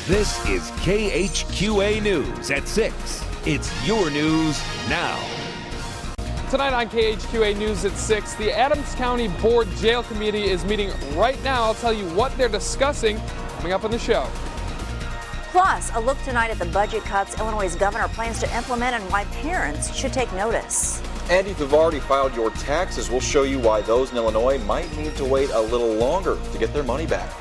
This is KHQA News at 6. It's your news now. Tonight on KHQA News at 6, the Adams County Board Jail Committee is meeting right now. I'll tell you what they're discussing coming up on the show. Plus, a look tonight at the budget cuts Illinois' governor plans to implement and why parents should take notice. And if you've already filed your taxes, we'll show you why those in Illinois might need to wait a little longer to get their money back.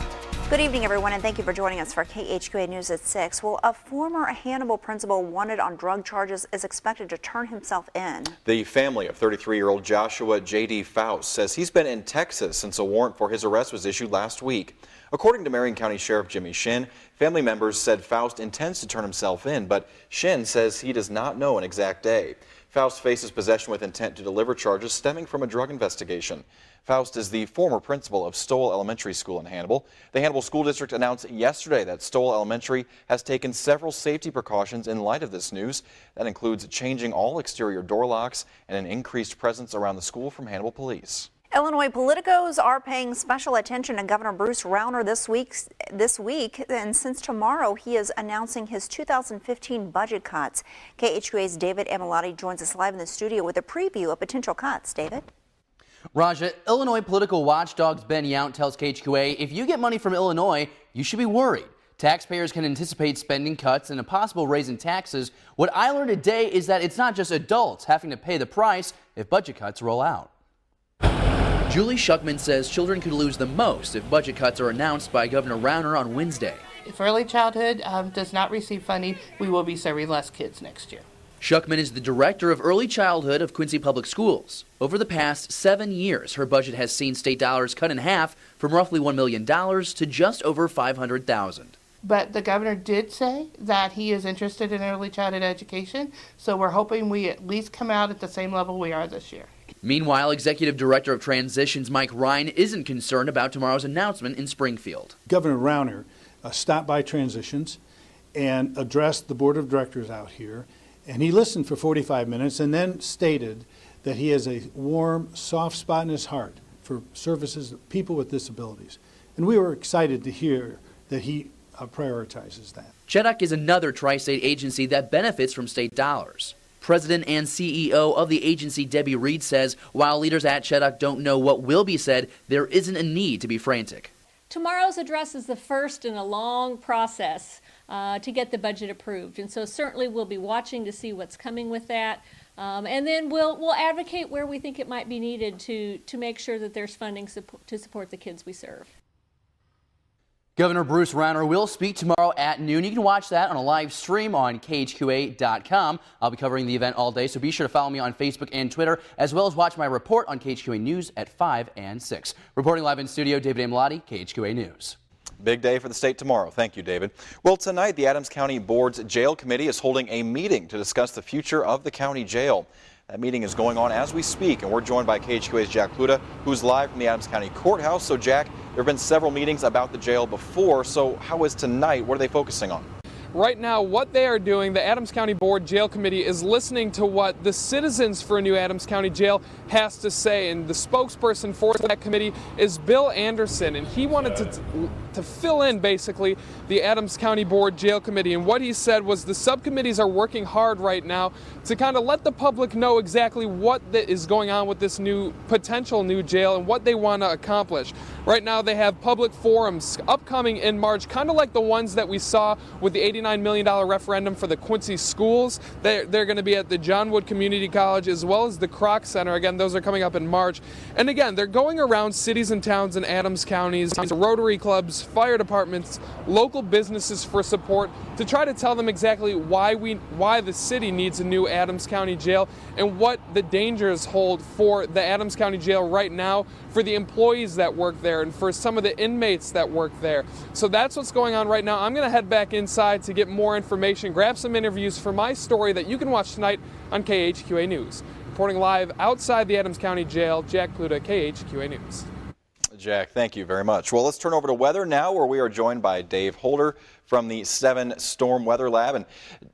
Good evening, everyone, and thank you for joining us for KHQA News at 6. Well, a former Hannibal principal wanted on drug charges is expected to turn himself in. The family of 33-year-old Joshua J.D. Faust says he's been in Texas since a warrant for his arrest was issued last week. According to Marion County Sheriff Jimmy Shin, family members said Faust intends to turn himself in, but Shin says he does not know an exact day. Faust faces possession with intent to deliver charges stemming from a drug investigation. Faust is the former principal of Stowell Elementary School in Hannibal. The Hannibal School District announced yesterday that Stowell Elementary has taken several safety precautions in light of this news. That includes changing all exterior door locks and an increased presence around the school from Hannibal police. Illinois politicos are paying special attention to Governor Bruce Rauner this week, and since tomorrow he is announcing his 2015 budget cuts. KHQA's David Amilati joins us live in the studio with a preview of potential cuts. David? Raja, Illinois political watchdog Ben Yount tells KHQA if you get money from Illinois, you should be worried. Taxpayers can anticipate spending cuts and a possible raise in taxes. What I learned today is that it's not just adults having to pay the price if budget cuts roll out. Julie Schuckman says children could lose the most if budget cuts are announced by Governor Rauner on Wednesday. If early childhood does not receive funding, we will be serving less kids next year. Schuckman is the director of early childhood of Quincy Public Schools. Over the past 7 years, her budget has seen state dollars cut in half from roughly $1 million to just over $500,000. But the governor did say that he is interested in early childhood education, so we're hoping we at least come out at the same level we are this year. Meanwhile, Executive Director of Transitions Mike Ryan isn't concerned about tomorrow's announcement in Springfield. Governor Rauner stopped by Transitions and addressed the board of directors out here, and he listened for 45 minutes and then stated that he has a warm, soft spot in his heart for services of people with disabilities. And we were excited to hear that he prioritizes that. CHEDOC is another tri-state agency that benefits from state dollars. President and CEO of the agency, Debbie Reed, says while leaders at CHEDOC don't know what will be said, there isn't a need to be frantic. Tomorrow's address is the first in a long process to get the budget approved, and so certainly we'll be watching to see what's coming with that, and then we'll advocate where we think it might be needed to make sure that there's funding to support the kids we serve. Governor Bruce Rauner will speak tomorrow at noon. You can watch that on a live stream on KHQA.com. I'll be covering the event all day, so be sure to follow me on Facebook and Twitter, as well as watch my report on KHQA News at 5 and 6. Reporting live in studio, David Amilati, KHQA News. Big day for the state tomorrow. Thank you, David. Well, tonight, the Adams County Board's Jail Committee is holding a meeting to discuss the future of the county jail. That meeting is going on as we speak, and we're joined by KHQA's Jack Pluta, who's live from the Adams County Courthouse. So, Jack, there have been several meetings about the jail before, so how is tonight? What are they focusing on? Right now, what they are doing, the Adams County Board Jail Committee is listening to what the Citizens for a New Adams County Jail has to say. And the spokesperson for that committee is Bill Anderson. And he wanted to fill in, basically, the Adams County Board Jail Committee. And what he said was the subcommittees are working hard right now to kind of let the public know exactly what is going on with this potential new jail and what they want to accomplish. Right now, they have public forums upcoming in March, kind of like the ones that we saw with the $89 million referendum for the Quincy schools. They're going to be at the John Wood Community College as well as the Kroc Center. Again, those are coming up in March. And again, they're going around cities and towns in Adams counties, Rotary clubs, fire departments, local businesses for support to try to tell them exactly why the city needs a new Adams County jail and what the dangers hold for the Adams County jail right now, for the employees that work there and for some of the inmates that work there. So that's what's going on right now. I'm going to head back inside to get more information, grab some interviews for my story that you can watch tonight on KHQA News. Reporting live outside the Adams County Jail, Jack Pluta, KHQA News. Jack, thank you very much. Well, let's turn over to weather now, where we are joined by Dave Holder from the 7 Storm Weather Lab. And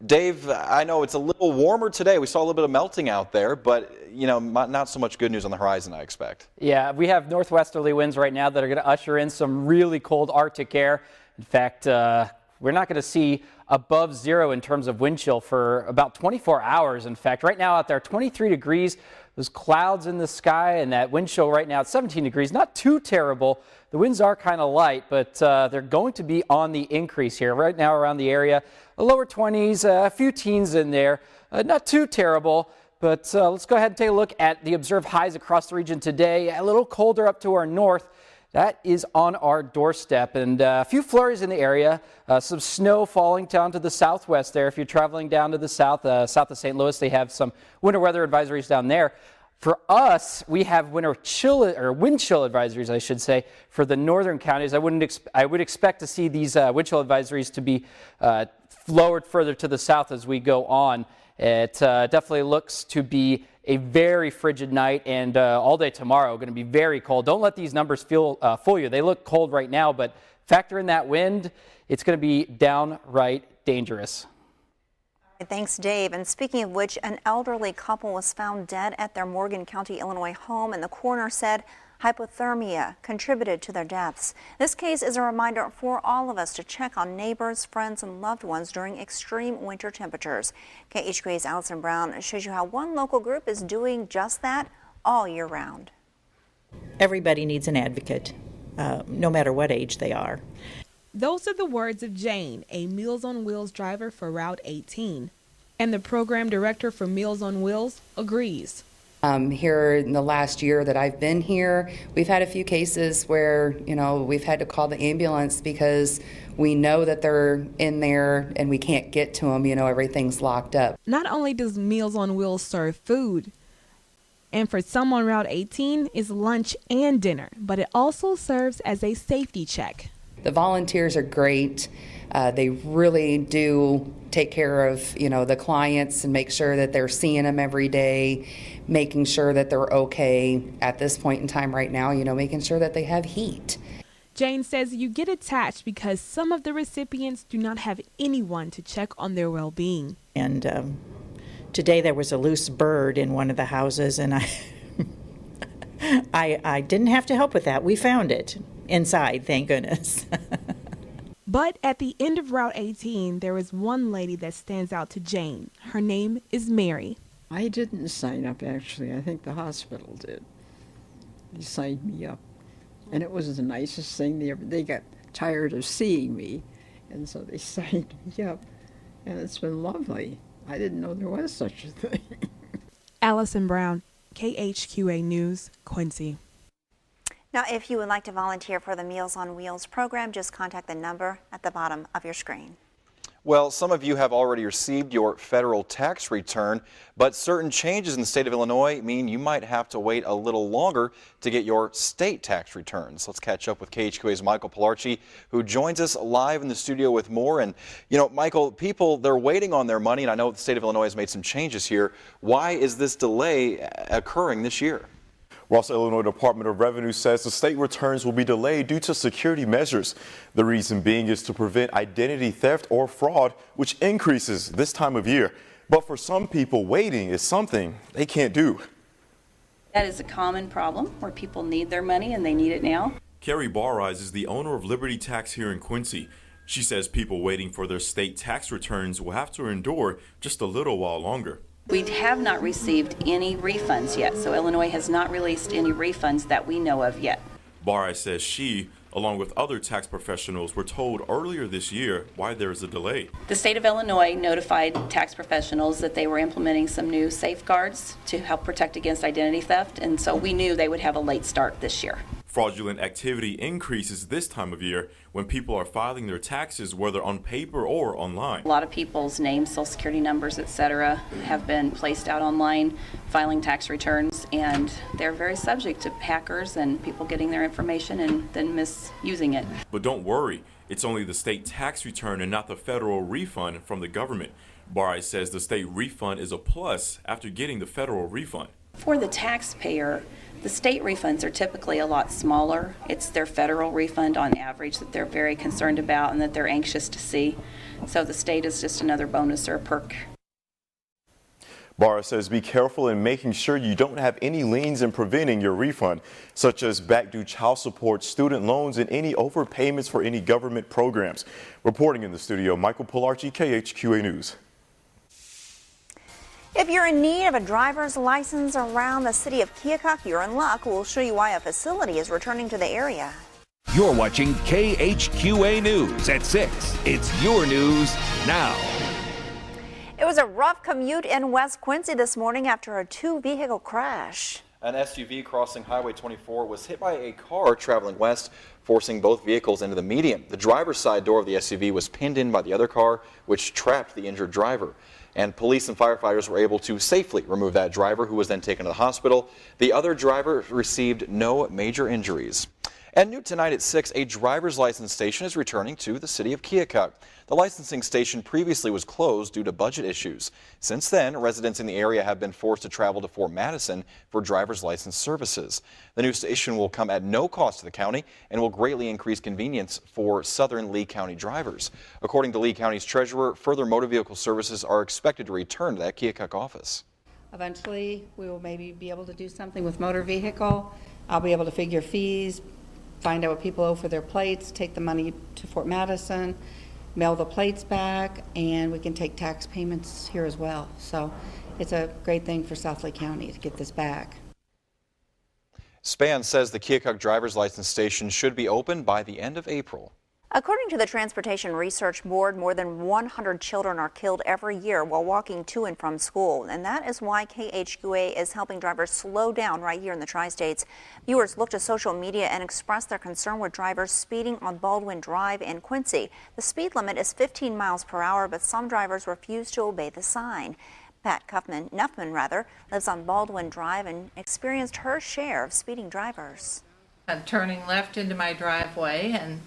Dave, I know it's a little warmer today. We saw a little bit of melting out there, but not so much good news on the horizon, I expect. Yeah, we have northwesterly winds right now that are going to usher in some really cold Arctic air. In fact, we're not going to see above zero in terms of wind chill for about 24 hours. In fact, right now out there, 23 degrees. There's clouds in the sky, and that wind chill right now at 17 degrees. Not too terrible. The winds are kind of light, but they're going to be on the increase here. Right now around the area, lower 20s, a few teens in there. Not too terrible, but let's go ahead and take a look at the observed highs across the region today. A little colder up to our north. That is on our doorstep, and a few flurries in the area. Some snow falling down to the southwest there. If you're traveling down to the south of St. Louis, they have some winter weather advisories down there. For us, we have wind chill advisories, I should say, for the northern counties. I would expect to see these wind chill advisories to be lowered further to the south as we go on. It definitely looks to be a very frigid night, and all day tomorrow going to be very cold. Don't let these numbers fool you. They look cold right now, but factor in that wind, it's going to be downright dangerous. Thanks, Dave. And speaking of which, an elderly couple was found dead at their Morgan County, Illinois home, and the coroner said hypothermia contributed to their deaths. This case is a reminder for all of us to check on neighbors, friends, and loved ones during extreme winter temperatures. KHQA's Allison Brown shows you how one local group is doing just that all year round. Everybody needs an advocate, no matter what age they are. Those are the words of Jane, a Meals on Wheels driver for Route 18. And the program director for Meals on Wheels agrees. Here in the last year that I've been here, we've had a few cases where, we've had to call the ambulance because we know that they're in there and we can't get to them, everything's locked up. Not only does Meals on Wheels serve food, and for some on Route 18 is lunch and dinner, but it also serves as a safety check. The volunteers are great. They really do take care of, the clients and make sure that they're seeing them every day, making sure that they're okay at this point in time right now, making sure that they have heat. Jane says you get attached because some of the recipients do not have anyone to check on their well-being. And today there was a loose bird in one of the houses, and I didn't have to help with that. We found it inside, thank goodness. But at the end of Route 18, there is one lady that stands out to Jane. Her name is Mary. I didn't sign up, actually. I think the hospital did. They signed me up. And it was the nicest thing. They got tired of seeing me, and so they signed me up. And it's been lovely. I didn't know there was such a thing. Allison Brown, KHQA News, Quincy. Now, if you would like to volunteer for the Meals on Wheels program, just contact the number at the bottom of your screen. Well, some of you have already received your federal tax return, but certain changes in the state of Illinois mean you might have to wait a little longer to get your state tax returns. Let's catch up with KHQA's Michael Pilarchi, who joins us live in the studio with more. And, Michael, people, they're waiting on their money, and I know the state of Illinois has made some changes here. Why is this delay occurring this year? Ross, Illinois Department of Revenue says the state returns will be delayed due to security measures. The reason being is to prevent identity theft or fraud, which increases this time of year. But for some people, waiting is something they can't do. That is a common problem where people need their money and they need it now. Carrie Barrise is the owner of Liberty Tax here in Quincy. She says people waiting for their state tax returns will have to endure just a little while longer. We have not received any refunds yet, so Illinois has not released any refunds that we know of yet. Barrai says she, along with other tax professionals, were told earlier this year why there is a delay. The state of Illinois notified tax professionals that they were implementing some new safeguards to help protect against identity theft, and so we knew they would have a late start this year. Fraudulent activity increases this time of year when people are filing their taxes, whether on paper or online. A lot of people's names, social security numbers, etc., have been placed out online filing tax returns, and they're very subject to hackers and people getting their information and then misusing it. But don't worry, it's only the state tax return and not the federal refund from the government. Barrai says the state refund is a plus after getting the federal refund. For the taxpayer, the state refunds are typically a lot smaller. It's their federal refund on average that they're very concerned about and that they're anxious to see. So the state is just another bonus or a perk. Barra says be careful in making sure you don't have any liens in preventing your refund, such as back due child support, student loans, and any overpayments for any government programs. Reporting in the studio, Michael Polarchi, KHQA News. If you're in need of a driver's license around the city of Keokuk, you're in luck. We'll show you why a facility is returning to the area. You're watching KHQA News at 6. It's your news now. It was a rough commute in West Quincy this morning after a two-vehicle crash. An SUV crossing Highway 24 was hit by a car traveling west, forcing both vehicles into the median. The driver's side door of the SUV was pinned in by the other car, which trapped the injured driver. And police and firefighters were able to safely remove that driver, who was then taken to the hospital. The other driver received no major injuries. And new tonight at 6, a driver's license station is returning to the city of Keokuk. The licensing station previously was closed due to budget issues. Since then, residents in the area have been forced to travel to Fort Madison for driver's license services. The new station will come at no cost to the county and will greatly increase convenience for southern Lee County drivers. According to Lee County's treasurer, further motor vehicle services are expected to return to that Keokuk office. Eventually, we will maybe be able to do something with motor vehicle. I'll be able to figure fees, find out what people owe for their plates, take the money to Fort Madison, mail the plates back, and we can take tax payments here as well. So it's a great thing for South Lee County to get this back. Span says the Keokuk driver's license station should be open by the end of April. According to the Transportation Research Board, more than 100 children are killed every year while walking to and from school. And that is why KHQA is helping drivers slow down right here in the Tri-States. Viewers look to social media and express their concern with drivers speeding on Baldwin Drive in Quincy. The speed limit is 15 miles per hour, but some drivers refuse to obey the sign. Pat Nuffman lives on Baldwin Drive and experienced her share of speeding drivers. I'm turning left into my driveway, and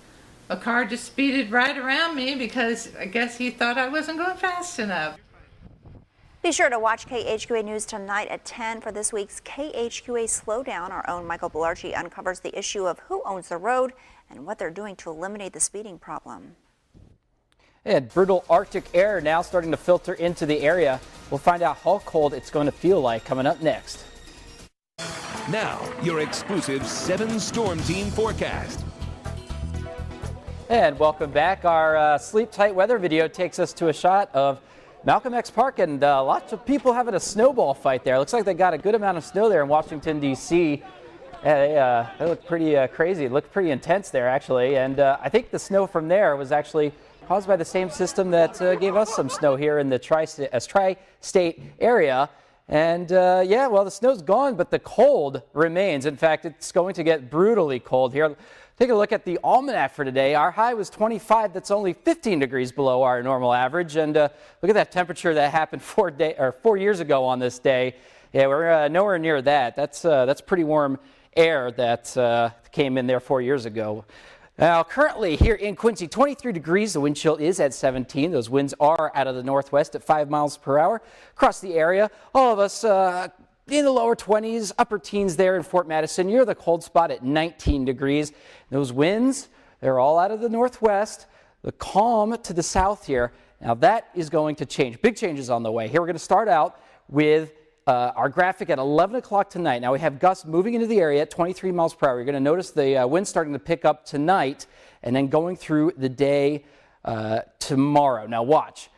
a car just speeded right around me because I guess he thought I wasn't going fast enough. Be sure to watch KHQA News tonight at 10 for this week's KHQA Slowdown. Our own Michael Belarchi uncovers the issue of who owns the road and what they're doing to eliminate the speeding problem. And brutal Arctic air now starting to filter into the area. We'll find out how cold it's going to feel like coming up next. Now, your exclusive 7 Storm Team forecast. And welcome back. Our sleep tight weather video takes us to a shot of Malcolm X Park, and lots of people having a snowball fight there. Looks like they got a good amount of snow there in Washington, D.C. They looked pretty crazy. It looked pretty intense there, actually. And I think the snow from there was actually caused by the same system that gave us some snow here in the tri-state area. And yeah, well, the snow's gone, but the cold remains. In fact, it's going to get brutally cold here. Take a look at the almanac for today. Our high was 25. That's only 15 degrees below our normal average. And look at that temperature that happened 4 years ago on this day. Yeah, we're nowhere near that. That's pretty warm air that came in there 4 years ago. Now, currently here in Quincy, 23 degrees. The wind chill is at 17. Those winds are out of the northwest at 5 miles per hour. Across the area, all of us in the lower 20s, upper teens there in Fort Madison. You're the cold spot at 19 degrees. Those winds, they're all out of the northwest. The calm to the south here. Now that is going to change. Big changes on the way. Here we're going to start out with our graphic at 11 o'clock tonight. Now we have gusts moving into the area at 23 miles per hour. You're going to notice the wind starting to pick up tonight and then going through the day tomorrow. Now watch.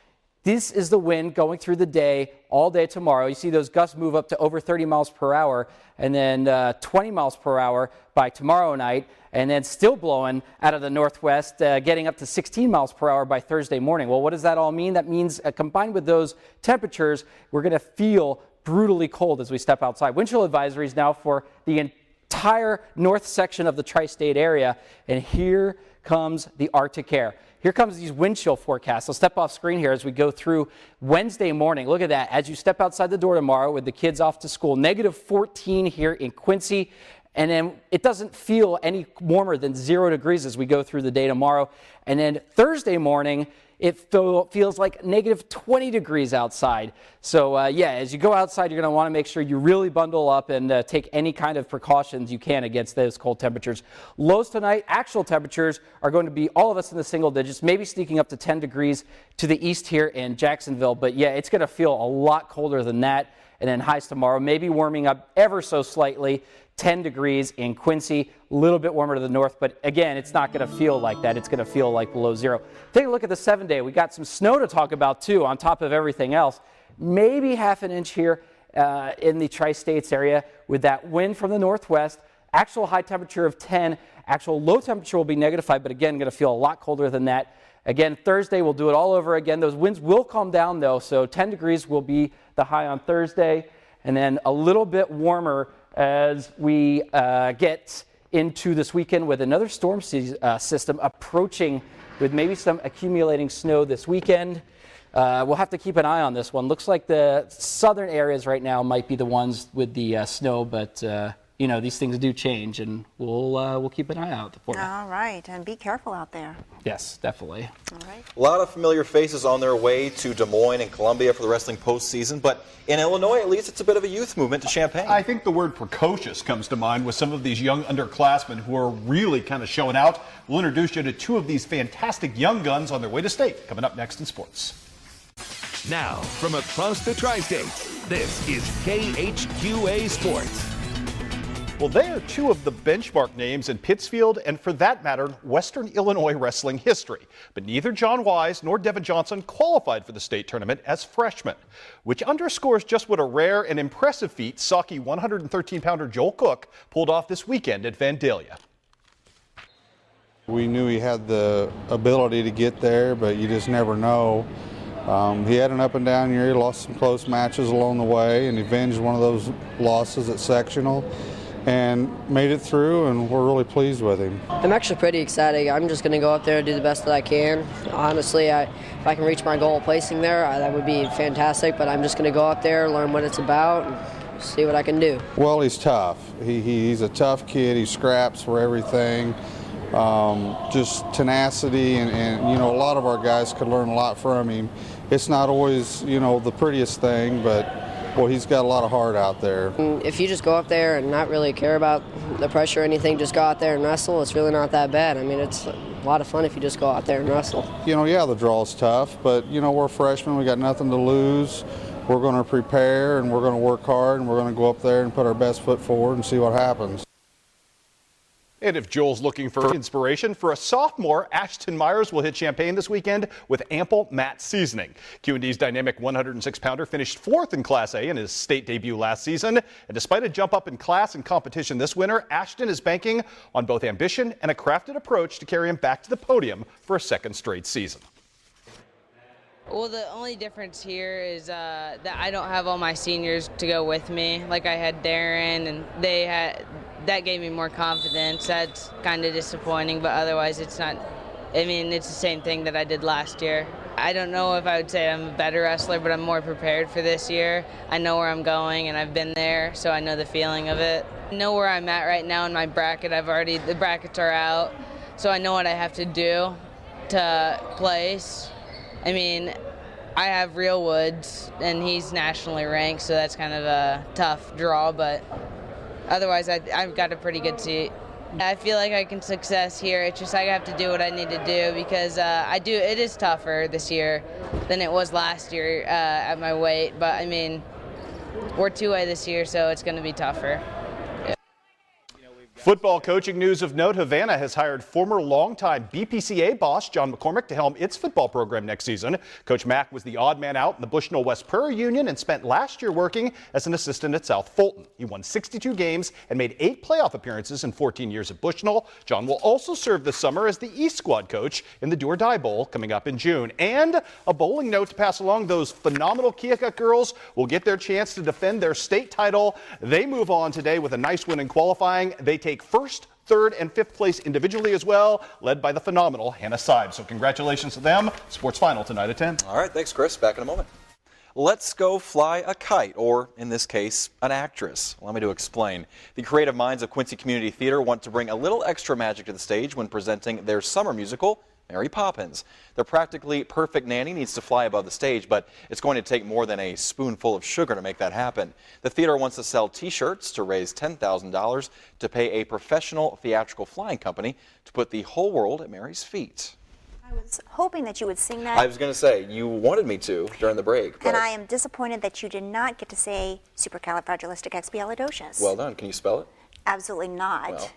This is the wind going through the day, all day tomorrow. You see those gusts move up to over 30 miles per hour and then 20 miles per hour by tomorrow night, and then still blowing out of the northwest, getting up to 16 miles per hour by Thursday morning. Well, what does that all mean? That means combined with those temperatures, we're going to feel brutally cold as we step outside. Wind chill advisories now for the entire north section of the tri-state area, and here comes the Arctic air. Here comes these wind chill forecasts. I'll step off screen here as we go through Wednesday morning. Look at that. As you step outside the door tomorrow with the kids off to school, -14 here in Quincy. And then it doesn't feel any warmer than 0 degrees as we go through the day tomorrow. And then Thursday morning, it feels like negative 20 degrees outside. So yeah, as you go outside, you're going to want to make sure you really bundle up and take any kind of precautions you can against those cold temperatures. Lows tonight, actual temperatures are going to be all of us in the single digits, maybe sneaking up to 10 degrees to the east here in Jacksonville. But yeah, it's going to feel a lot colder than that. And then highs tomorrow, maybe warming up ever so slightly. 10 degrees in Quincy, a little bit warmer to the north, but again, it's not going to feel like that. It's going to feel like below 0. Take a look at the 7-day. We got some snow to talk about too, on top of everything else. Maybe half an inch here in the tri-states area with that wind from the northwest. Actual high temperature of 10. Actual low temperature will be -5, but again, going to feel a lot colder than that. Again, Thursday, we'll do it all over again. Those winds will calm down though, so 10 degrees will be the high on Thursday, and then a little bit warmer as we get into this weekend with another storm system approaching with maybe some accumulating snow this weekend. We'll have to keep an eye on this one. Looks like the southern areas right now might be the ones with the snow, but you know, these things do change, and we'll keep an eye out for it. All right, and be careful out there. Yes, definitely. All right. A lot of familiar faces on their way to Des Moines and Columbia for the wrestling postseason, but in Illinois, at least, it's a bit of a youth movement to Champaign. I think the word precocious comes to mind with some of these young underclassmen who are really kind of showing out. We'll introduce you to 2 of these fantastic young guns on their way to state, coming up next in sports. Now, from across the tri-state, this is KHQA Sports. Well, they are 2 of the benchmark names in Pittsfield and, for that matter, Western Illinois wrestling history. But neither John Wise nor Devin Johnson qualified for the state tournament as freshmen, which underscores just what a rare and impressive feat Saukey 113-pounder Joel Cook pulled off this weekend at Vandalia. We knew he had the ability to get there, but you just never know. He had an up and down year. He lost some close matches along the way and avenged one of those losses at sectional and made it through, and we're really pleased with him. I'm actually pretty excited. I'm just going to go up there and do the best that I can. Honestly, if I can reach my goal of placing there, that would be fantastic, but I'm just going to go up there, learn what it's about, and see what I can do. Well, he's tough. He's a tough kid. He scraps for everything. Just tenacity, and you know, a lot of our guys could learn a lot from him. It's not always, you know, the prettiest thing, but well, he's got a lot of heart out there. If you just go up there and not really care about the pressure or anything, just go out there and wrestle, it's really not that bad. I mean, it's a lot of fun if you just go out there and wrestle. You know, yeah, the draw's tough, but, you know, we're freshmen. We got nothing to lose. We're going to prepare, and we're going to work hard, and we're going to go up there and put our best foot forward and see what happens. And if Joel's looking for inspiration for a sophomore, Ashton Myers will hit Champaign this weekend with ample mat seasoning. Q&D's dynamic 106-pounder finished 4th in Class A in his state debut last season. And despite a jump up in class and competition this winter, Ashton is banking on both ambition and a crafted approach to carry him back to the podium for a 2nd straight season. Well, the only difference here is that I don't have all my seniors to go with me. Like I had Darren, and that gave me more confidence. That's kind of disappointing, but otherwise it's not. I mean, it's the same thing that I did last year. I don't know if I would say I'm a better wrestler, but I'm more prepared for this year. I know where I'm going, and I've been there, so I know the feeling of it. I know where I'm at right now in my bracket. The brackets are out, so I know what I have to do to place. I mean, I have Real Woods, and he's nationally ranked, so that's kind of a tough draw, but otherwise I've got a pretty good seat. I feel like I can success here. It's just I have to do what I need to do because it is tougher this year than it was last year at my weight, but I mean, we're 2A this year, so it's going to be tougher. Football coaching news of note, Havana has hired former longtime BPCA boss John McCormick to helm its football program next season. Coach Mack was the odd man out in the Bushnell West Prairie Union and spent last year working as an assistant at South Fulton. He won 62 games and made 8 playoff appearances in 14 years at Bushnell. John will also serve this summer as the East Squad coach in the Do or Die Bowl coming up in June. And a bowling note to pass along, those phenomenal Keokuk girls will get their chance to defend their state title. They move on today with a nice win in qualifying. They take 1st, 3rd, and 5th place individually as well, led by the phenomenal Hannah Seib. So congratulations to them. Sports Final tonight at 10. All right, thanks, Chris. Back in a moment. Let's Go Fly a Kite, or in this case, an actress. Allow me to explain. The creative minds of Quincy Community Theater want to bring a little extra magic to the stage when presenting their summer musical, Mary Poppins. Their practically perfect nanny needs to fly above the stage, but it's going to take more than a spoonful of sugar to make that happen. The theater wants to sell t-shirts to raise $10,000 to pay a professional theatrical flying company to put the whole world at Mary's feet. I was hoping that you would sing that. I was going to say, you wanted me to during the break. But and I am disappointed that you did not get to say supercalifragilisticexpialidocious. Well done. Can you spell it? Absolutely not. Well,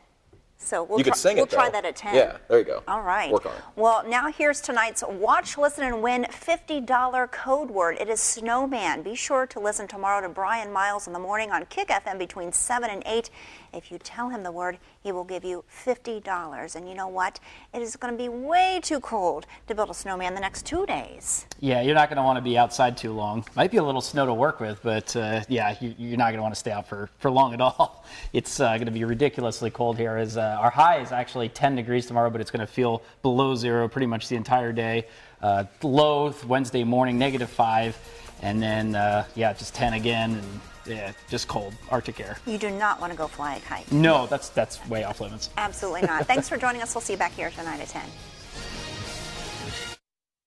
so we'll you could sing it, we'll try though. that at 10. Yeah, there you go. All right. Work on it. Well, now here's tonight's Watch, Listen, and Win $50 code word. It is snowman. Be sure to listen tomorrow to Brian Miles in the morning on Kick FM between 7 and 8. If you tell him the word, he will give you $50. And you know what? It is going to be way too cold to build a snowman the next 2 days. Yeah, you're not going to want to be outside too long. Might be a little snow to work with, but yeah, you're not going to want to stay out for long at all. It's going to be ridiculously cold here. As our high is actually 10 degrees tomorrow, but it's going to feel below zero pretty much the entire day. Low Wednesday morning, -5, and then yeah, just 10 again. And, yeah, just cold, Arctic air. You do not want to go fly a kite. No, that's way off limits. Absolutely not. Thanks for joining us. We'll see you back here tonight at 10.